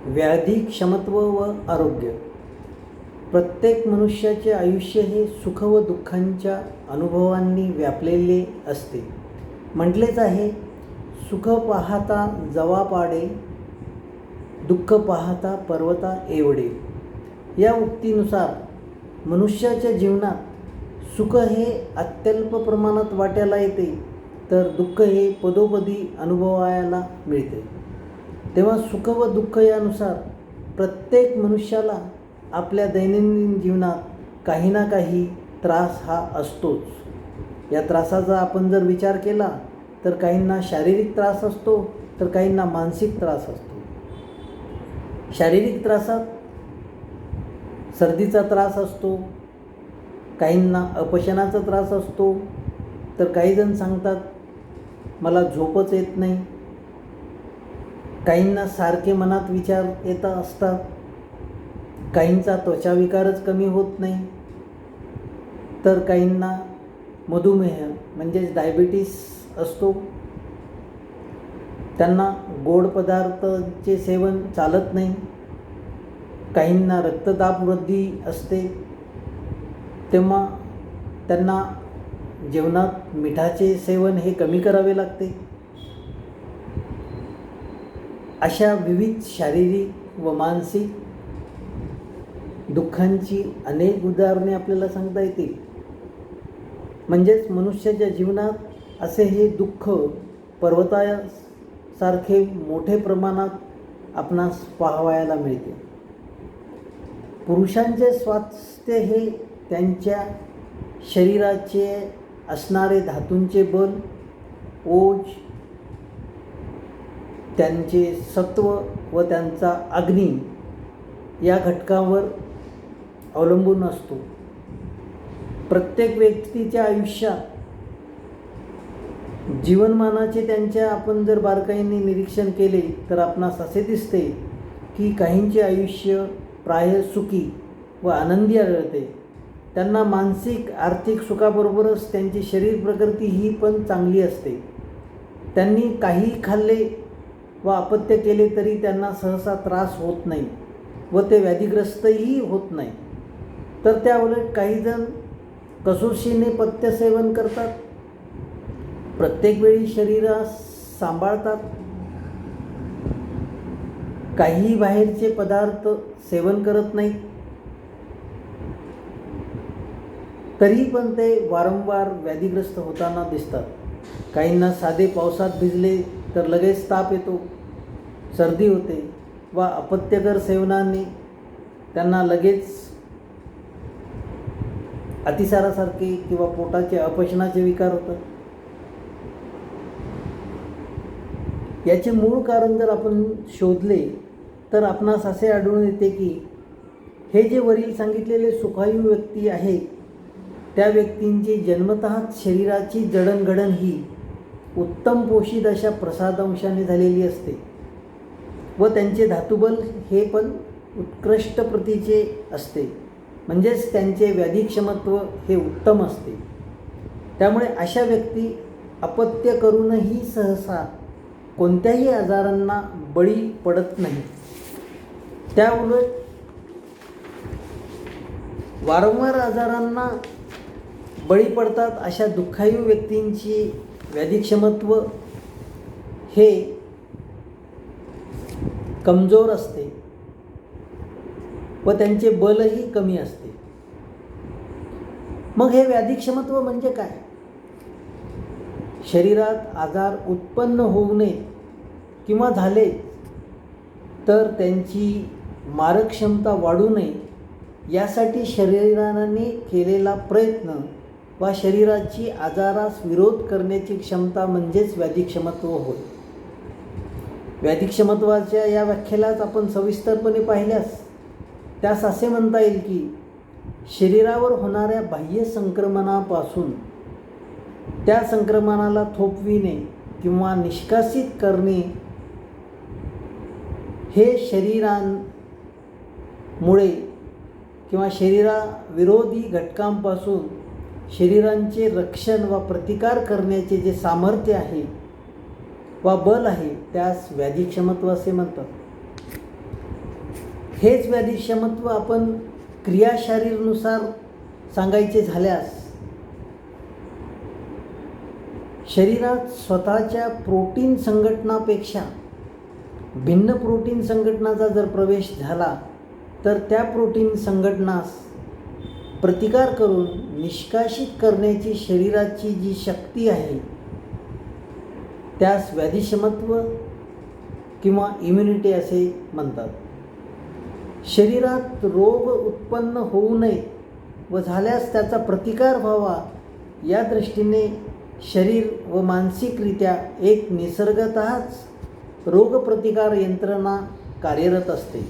व्याधी क्षमत्व व आरोग्य. प्रत्येक मनुष्याचे आयुष्य हे सुख व दुःखांच्या अनुभवांनी व्यापलेले असते. म्हटलेच आहे, सुख पाहता जवा पाडे, दुःख पाहता पर्वता एवढे. या उक्तीनुसार मनुष्याच्या जीवनात सुख हे अत्यल्प प्रमाणात वाट्याला येते, तर दुःख हे पदोपदी अनुभवायला मिळते. तेव्हा सुख व दुःख यानुसार प्रत्येक मनुष्याला आपल्या दैनंदिन जीवनात काही ना काही त्रास हा असतोच. या त्रासाचा आपण जर विचार केला तर काहींना शारीरिक त्रास असतो, तर काहींना मानसिक त्रास असतो. शारीरिक त्रासात सर्दीचा त्रास असतो, काहींना अपचनाचा त्रास असतो, तर काहीजण सांगतात मला झोपच येत नाही. काहींना सारखे मनात विचार येत असतात, काहींचा त्वचाविकारच कमी होत नाही, तर काहींना मधुमेह म्हणजेच डायबिटीस असतो. त्यांना गोड पदार्थांचे सेवन चालत नाही. काहींना रक्तदाब वृद्धी असते, तेव्हा त्यांना जेवणात मिठाचे सेवन हे कमी करावे लागते. अशा विविध शारीरिक व मानसिक दुःखांची अनेक उदाहरणे आपल्याला सांगता येतील. म्हणजेच मनुष्याच्या जीवनात असे हे दुःख पर्वतासारखे मोठे प्रमाणात आपणास पाहावयाला मिळते. पुरुषांचे स्वास्थ्य हे त्यांच्या शरीराचे असणारे धातूंचे बल, ओज, त्यांचे सत्व व त्यांचा अग्नी या घटकावर अवलंबून असतो. प्रत्येक व्यक्तीच्या आयुष्यात जीवनमानाचे त्यांच्या आपण जर बारकाईने निरीक्षण केले तर आपणास असे दिसते की काहींचे आयुष्य प्राय सुखी व आनंदी आढळते. त्यांना मानसिक आर्थिक सुखाबरोबरच त्यांची शरीर प्रकृती ही पण चांगली असते. त्यांनी काही खाल्ले व अपत्य केले तरी त्यांना सहसा त्रास होत नाही व ते व्याधिग्रस्तही होत नाही. तर त्याउलट काहीजण कसोशीने पथ्यसेवन करतात, प्रत्येक वेळी शरीरास सांभाळतात, काहीही बाहेरचे पदार्थ सेवन करत नाहीत, तरी पण ते वारंवार व्याधिग्रस्त होताना दिसतात. काहींना साधे पावसात भिजले तर लगेच ताप येतो, सर्दी होते व अपत्यकर सेवनाने त्यांना लगेच अतिसारासारखे किंवा पोटाचे अपचनाचे विकार होतात. याचे मूळ कारण जर आपण शोधले तर आपणास असे आढळून येते की हे जे वरील सांगितलेले सुखायू व्यक्ती आहेत, त्या व्यक्तींची जन्मतःच शरीराची जडणघडण ही उत्तम पोषित अशा प्रसादांशाने झालेली असते व त्यांचे धातुबल हे पण उत्कृष्ट प्रतीचे असते. म्हणजेच त्यांचे व्याधिक्षमत्व हे उत्तम असते. त्यामुळे अशा व्यक्ती अपत्य करूनही सहसा कोणत्याही आजारांना बळी पडत नाही. त्याउलट वारंवार आजारांना बळी पडतात. अशा दुःखायू व्यक्तींची व्याधिक्षमत्व हे कमजोर असते व त्यांचे बलही कमी असते. मग हे व्याधिक्षमत्व म्हणजे काय? शरीरात आजार उत्पन्न होऊ नये किंवा झाले तर त्यांची मारक क्षमता वाढू नये यासाठी शरीराने केलेला प्रयत्न वा शरीराची आजारास विरोध करण्याची क्षमता म्हणजेच व्याधिक्षमत्व होय. व्याधिक्षमत्वाच्या या व्याख्येलाच आपण सविस्तरपणे पाहिल्यास त्यास असे म्हणता येईल की शरीरावर होणाऱ्या बाह्य संक्रमणापासून त्या संक्रमणाला थोपविणे किंवा निष्कासित करणे हे शरीरामुळे किंवा शरीराविरोधी घटकांपासून शरीरांचे रक्षण व प्रतिकार करण्याचे जे सामर्थ्य आहे वा बल आहे त्यास व्याधिक्षमत्व असे म्हणतात. हेच व्याधिक्षमत्व आपण क्रियाशारीरनुसार सांगायचे झाल्यास, शरीरात स्वतःच्या प्रोटीन संघटनापेक्षा भिन्न प्रोटीन संघटनाचा जर प्रवेश झाला तर त्या प्रोटीन संघटनास प्रतिकार करून निष्कासित करण्याची शरीराची जी शक्ती आहे त्यास व्याधिक्षमत्व किंवा इम्युनिटी असे म्हणतात. शरीरात रोग उत्पन्न होऊ नये व झाल्यास त्याचा प्रतिकार व्हावा या दृष्टीने शरीर व मानसिकरित्या एक निसर्गतःच रोगप्रतिकार यंत्रणा कार्यरत असते.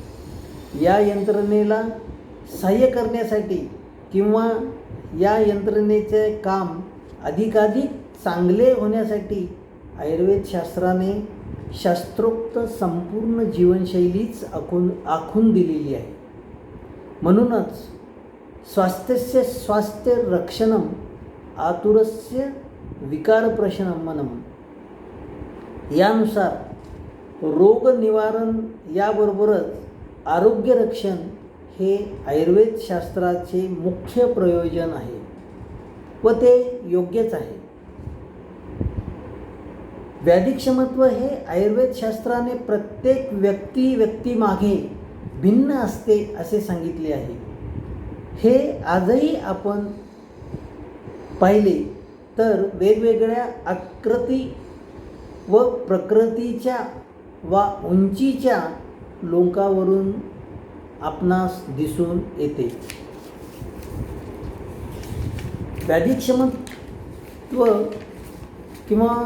या यंत्रणेला सहाय्य करण्यासाठी किंवा या यंत्रणेचे काम अधिकाधिक चांगले होण्यासाठी आयुर्वेदशास्त्राने शास्त्रोक्त संपूर्ण जीवनशैलीच आखून दिलेली आहे. म्हणूनच स्वास्थ्यस्य स्वास्थ्य रक्षणम आतुरस्य विकारप्रशमनम यानुसार रोग निवारण याबरोबरच आरोग्य रक्षण हे आयुर्वेदशास्त्राचे मुख्य प्रयोजन आहे व ते योग्यच आहे. व्याधिक्षमत्व हे आयुर्वेदशास्त्राने प्रत्येक व्यक्तीमागे भिन्न असते असे सांगितले आहे. हे आजही आपण पाहिले तर वेगवेगळ्या आकृती व प्रकृतीच्या वा उंचीच्या लोकांवरून आपणास दिसून येते. व्याधिक्षमत्व किंवा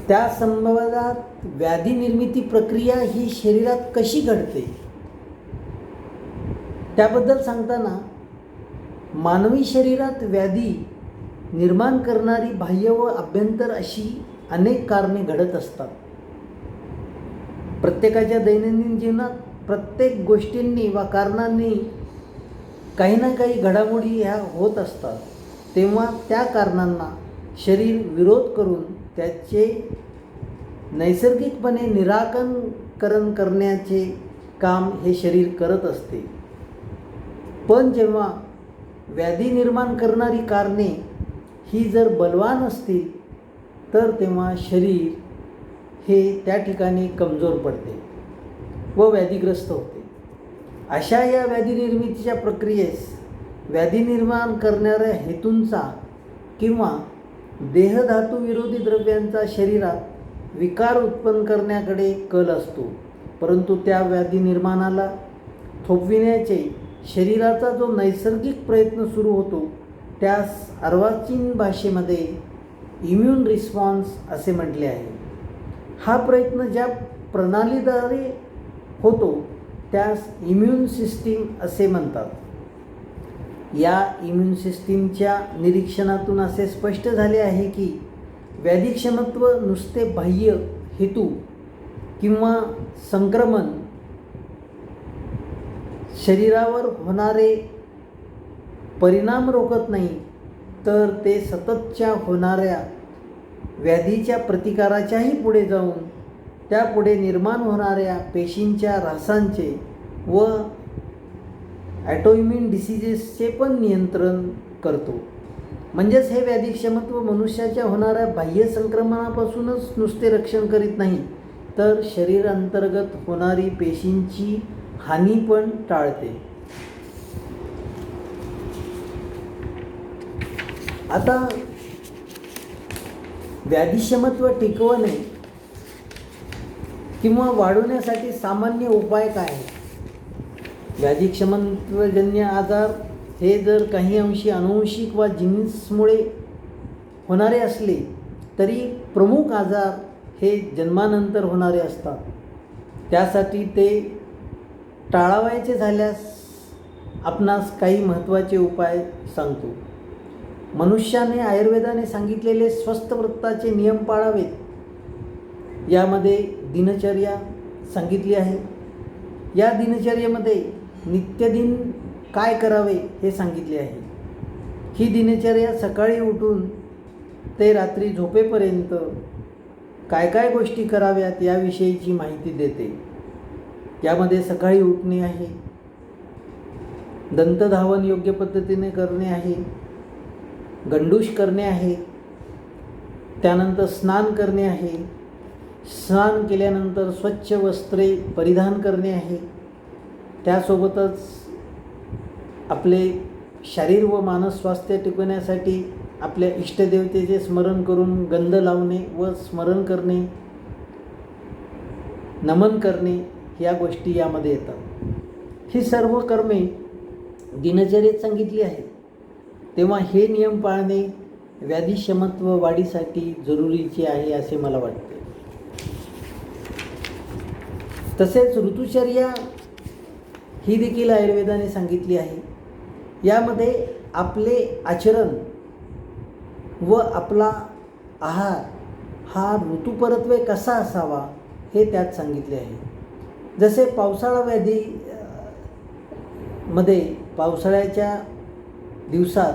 त्या संबंधात व्याधी निर्मिती प्रक्रिया ही शरीरात कशी घडते त्याबद्दल सांगताना मानवी शरीरात व्याधी निर्माण करणारी बाह्य व आभ्यंतर अशी अनेक कारणे घडत असतात. प्रत्येकाच्या दैनंदिन जीवनात प्रत्येक गोष्टींनी वा कारणांनी काही ना काही घडामोडी ह्या होत असतात. तेव्हा त्या कारणांना शरीर विरोध करून त्याचे नैसर्गिकपणे निराकरण करण्याचे काम हे शरीर करत असते. पण जेव्हा व्याधी निर्माण करणारी कारणे ही जर बलवान असतील तर तेव्हा शरीर हे त्या ठिकाणी कमजोर पडते व व्याधीग्रस्त होते. अशा या व्याधी निर्मितीच्या प्रक्रियेस व्याधी निर्माण करणाऱ्या हेतूंचा किंवा देहधातू विरोधी द्रव्यांचा शरीरात विकार उत्पन्न करण्याकडे कल असतो. परंतु त्या व्याधी निर्माणाला थोपविण्याचे शरीराचा जो नैसर्गिक प्रयत्न सुरू होतो त्यास अर्वाचीन भाषेमध्ये इम्यून रिस्पॉन्स असे म्हटले आहे. हा प्रयत्न ज्या प्रणालीद्वारे होतो त्यास इम्यून सिस्टीम असे म्हणतात. या इम्यून सिस्टीमच्या निरीक्षणातून असे स्पष्ट झाले आहे की व्याधिक्षमत्व नुसते बाह्य हेतू किंवा संक्रमण शरीरावर होणारे परिणाम रोखत नाही, तर ते सततच्या होणाऱ्या व्याधीच्या प्रतिकाराच्याही पुढे जाऊन त्यापुढे निर्माण होणाऱ्या पेशींच्या ऱ्हासांचे व ऑटोइम्यून डिसीजेसचे पण नियंत्रण करतो. म्हणजेच हे व्याधिक्षमत्व मनुष्याच्या होणाऱ्या बाह्य संक्रमणापासूनच नुसते रक्षण करीत नाही, तर शरीरांतर्गत होणारी पेशींची हानी पण टाळते. आता व्याधिक्षमत्व टिकवणे किंवा वाढवण्यासाठी सामान्य उपाय काय आहे? व्याधिक्षमत्वजन्य आजार हे जर काही अंशी अनुवंशिक वा जीन्समुळे होणारे असले तरी प्रमुख आजार हे जन्मानंतर होणारे असतात. त्यासाठी ते टाळावायचे झाल्यास आपणास काही महत्त्वाचे उपाय सांगतो. मनुष्याने आयुर्वेदाने सांगितलेले स्वस्थ वृत्ताचे नियम पाळावेत. यामध्ये दिनचर्या सांगितली आहे. या दिनचर्येमध्ये नित्यदिन काय करावे हे सांगितले आहे. ही दिनचर्या सकाळी उठून ते रात्री झोपेपर्यंत काय काय गोष्टी कराव्यात याविषयीची माहिती देते. यामध्ये सकाळी उठणे आहे, दंतधावन योग्य पद्धतीने करणे आहे, गंडूश करणे आहे, त्यानंतर स्नान करणे आहे, स्नान केल्यानंतर स्वच्छ वस्त्रे परिधान करणे आहे, त्यासोबतच आपले शरीर व मानस स्वास्थ्य टिकवण्यासाठी आपल्या इष्टदेवतेचे स्मरण करून गंध लावणे व स्मरण करणे, नमन करणे या गोष्टी यामध्ये येतात. ही सर्व कर्मे दिनचर्येत सांगितली आहेत. तेव्हा हे नियम पाळणे व्याधिक्षमत्व वाढीसाठी जरुरीचे आहे असे मला वाटते. तसेच ऋतुचर्या ही देखील आयुर्वेदाने सांगितली आहे. यामध्ये आपले आचरण व आपला आहार हा ऋतुपरत्वे कसा असावा हे त्यात सांगितले आहे. जसे पावसाळा व्याधी मध्ये पावसाळ्याच्या दिवसात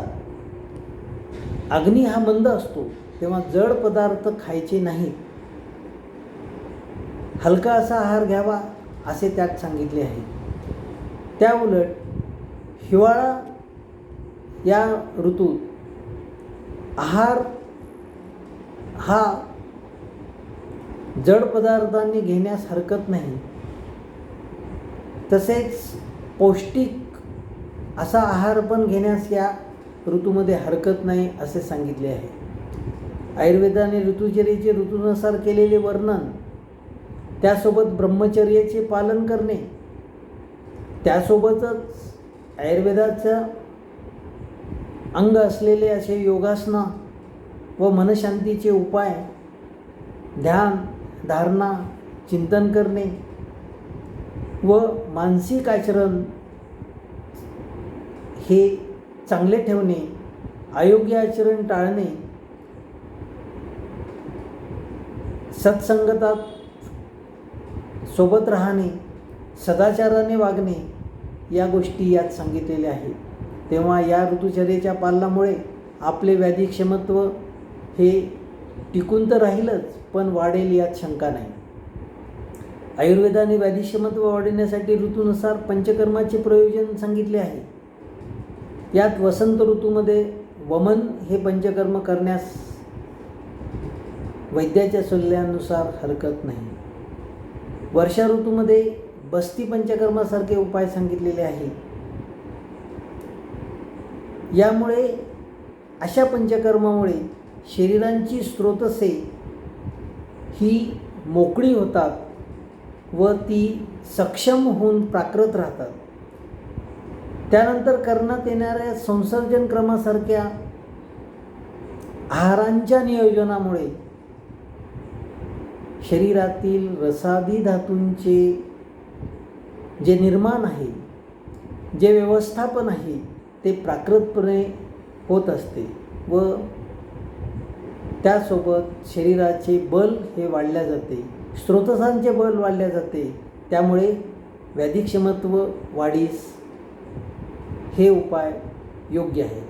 अग्नी हा मंद असतो, तेव्हा जड पदार्थ खायचे नाहीत, हलका असा आहार घ्यावा असे त्यात सांगितले आहे. त्याउलट हिवाळा या ऋतूत आहार हा जड पदार्थांनी घेण्यास हरकत नाही, तसेच पौष्टिक असा आहार पण घेण्यास या ऋतूमध्ये हरकत नाही असे सांगितले आहे. आयुर्वेदाने ऋतुचर्येचे ऋतूनुसार केलेले वर्णन, त्यासोबत ब्रह्मचर्याचे पालन करणे, त्यासोबतच आयुर्वेदाचं अंग असलेले असे योगासना व मनशांतीचे उपाय, ध्यान, धारणा, चिंतन करणे व मानसिक आचरण हे चांगले ठेवणे, अयोग्य आचरण टाळणे, सत्संगतात सोबत राहणे, सदाचाराने वागणे या गोष्टी यात सांगितलेल्या आहेत. तेव्हा या ऋतुचर्येच्या पालनामुळे आपले व्याधिक्षमत्व हे टिकून तर राहीलच, पण वाढेल यात शंका नाही. आयुर्वेदाने व्याधिक्षमत्व वाढवण्यासाठी ऋतूनुसार पंचकर्माचे प्रयोजन सांगितले आहे. यात वसंत ऋतूमध्ये वमन हे पंचकर्म करण्यास वैद्याच्या सल्ल्यानुसार हरकत नाही. वर्षा ऋतूमध्ये बस्ती पंचकर्मासारखे उपाय सांगितलेले आहे. यामुळे अशा पंचकर्मामुळे शरीरांची स्रोतसे ही मोकळी होतात व ती सक्षम होऊन प्राकृत राहतात. त्यानंतर करण्यात येणाऱ्या संसर्जन क्रमासारख्या आहारांच्या नियोजनामुळे शरीरातील रसादी धातूंचे जे निर्माण आहे, जे व्यवस्थापन आहे ते प्राकृतपणे होत असते व त्यासोबत शरीराचे बल हे वाढल्या जाते, स्रोतसांचे बल वाढल्या जाते. त्यामुळे व्याधिक्षमत्व वाढीस हे उपाय योग्य आहेत.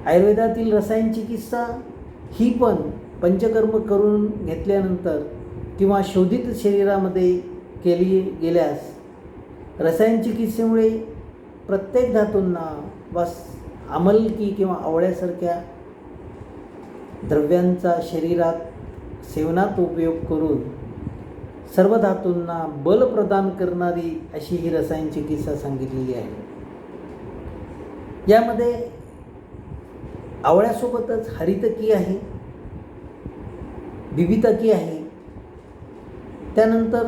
आयुर्वेदातील रसायन चिकित्सा ही पण पंचकर्म करून घेतल्यानंतर किंवा शोधित शरीरामध्ये केली गेल्यास रसायन चिकित्सेमुळे प्रत्येक धातूंना आमलकी किंवा आवळ्यासारख्या द्रव्यांचा शरीरात सेवनात उपयोग करून सर्व धातूंना बल प्रदान करणारी अशी ही रसायन चिकित्सा सांगितलेली आहे. यामध्ये आवळ्यासोबतच हरितकी आहे, बिबितकी आहे, त्यानंतर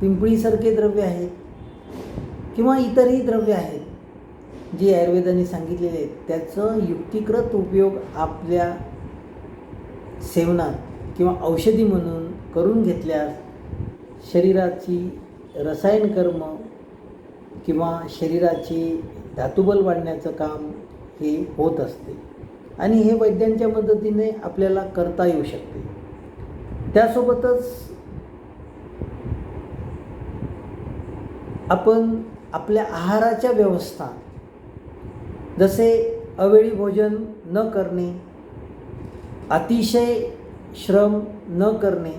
पिंपळीसारखे द्रव्य आहेत किंवा इतरही द्रव्य आहेत जी आयुर्वेदाने सांगितलेले आहेत. त्याचं युक्तिकृत उपयोग आपल्या सेवनात किंवा औषधी म्हणून करून घेतल्यास शरीराची रसायन कर्म किंवा शरीराची धातुबल वाढण्याचं काम हे होत असते आणि हे वैद्यांच्या मदतीने आपल्याला करता येऊ शकते. त्यासोबतच आपण आपल्या आहाराच्या व्यवस्था, जसे अवेळी भोजन न करणे, अतिशय श्रम न करणे,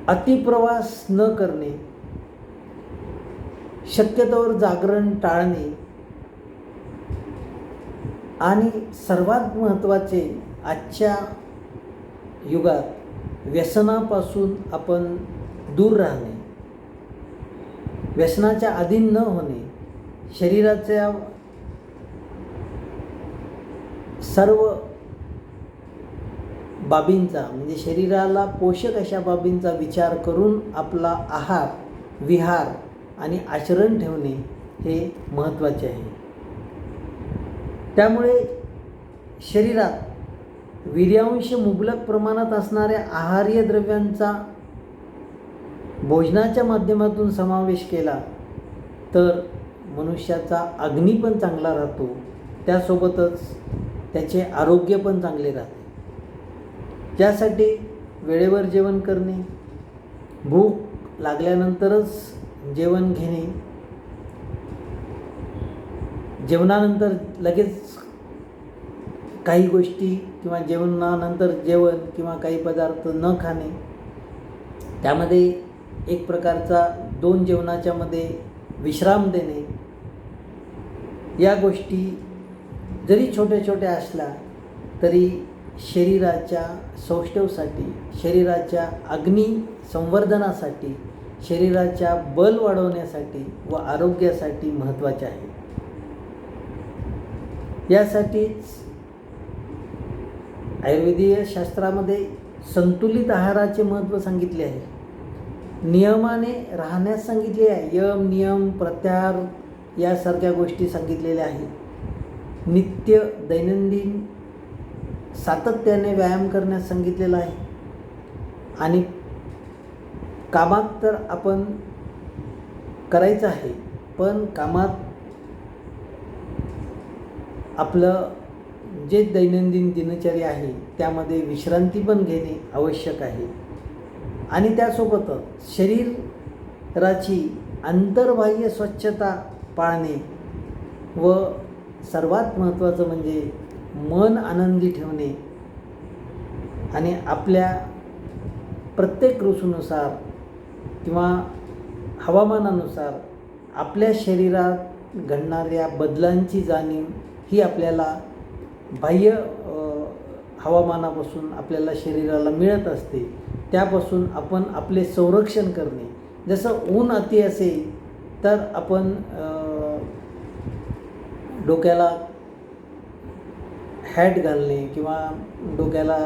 अतिप्रवास न करणे, शक्यतोवर जागरण टाळणे आणि सर्वात महत्त्वाचे आजच्या युगात व्यसनापासून आपण दूर राहणे, व्यसनाच्या अधीन न होणे, शरीराच्या सर्व बाबींचा म्हणजे शरीराला पोषक अशा बाबींचा विचार करून आपला आहार, विहार आणि आचरण ठेवणे हे महत्त्वाचे आहे. त्यामुळे शरीरात वीर्यांश मुबलक प्रमाणात असणाऱ्या आहार्य द्रव्यांचा भोजनाच्या माध्यमातून समावेश केला तर मनुष्याचा अग्नी पण चांगला राहतो, त्यासोबतच त्याचे आरोग्य पण चांगले राहते. त्यासाठी वेळेवर जेवण करणे, भूक लागल्यानंतरच जेवण घेणे, जेवणानंतर लगेच काही गोष्टी किंवा जेवणानंतर जेवण किंवा काही पदार्थ न खाणे, त्यामध्ये एक प्रकारचा 2 जेवणाच्या मध्ये विश्राम देणे, या गोष्टी जरी छोट्या छोट्या असल्या तरी शरीराच्या सौष्ठवसाठी, शरीराच्या अग्नी संवर्धनासाठी, शरीराच्या बल वाढवण्यासाठी व आरोग्यासाठी महत्त्वाचे आहे. यासाठीच आयुर्वेदीय शास्त्रामध्ये संतुलित आहाराचे महत्त्व सांगितले आहे, नियमाने राहण्यास सांगितले आहे, यम नियम प्रत्याहार यासारख्या गोष्टी सांगितलेल्या आहेत. नित्य दैनंदिन सातत्याने व्यायाम करण्यास सांगितलेला आहे. आणि कामात तर आपण करायचं आहे, पण कामात आपलं जे दैनंदिन दिनचर्या आहे त्यामध्ये विश्रांती पण घेणे आवश्यक आहे. आणि त्यासोबतच शरीराची अंतर्बाह्य स्वच्छता पाळणे व सर्वात महत्त्वाचं म्हणजे मन आनंदी ठेवणे आणि आपल्या प्रत्येक ऋतूनुसार किंवा हवामानानुसार आपल्या शरीरात घडणाऱ्या बदलांची जाणीव ही आपल्याला बाह्य हवामानापासून आपल्याला शरीराला मिळत असते. त्यापासून आपण आपले संरक्षण करणे, जसं ऊन अति असेल तर आपण डोक्याला हॅट घालणे किंवा डोक्याला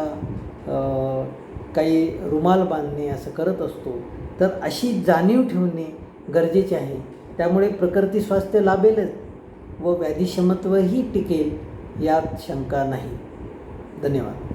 काही रुमाल बांधणे असं करत असतो. तर अशी जाणीव ठेवणे गरजेचे आहे. त्यामुळे प्रकृती स्वास्थ्य लाभेलच व व्याधिक्षमत्वही टिकेल यात शंका नाही. धन्यवाद.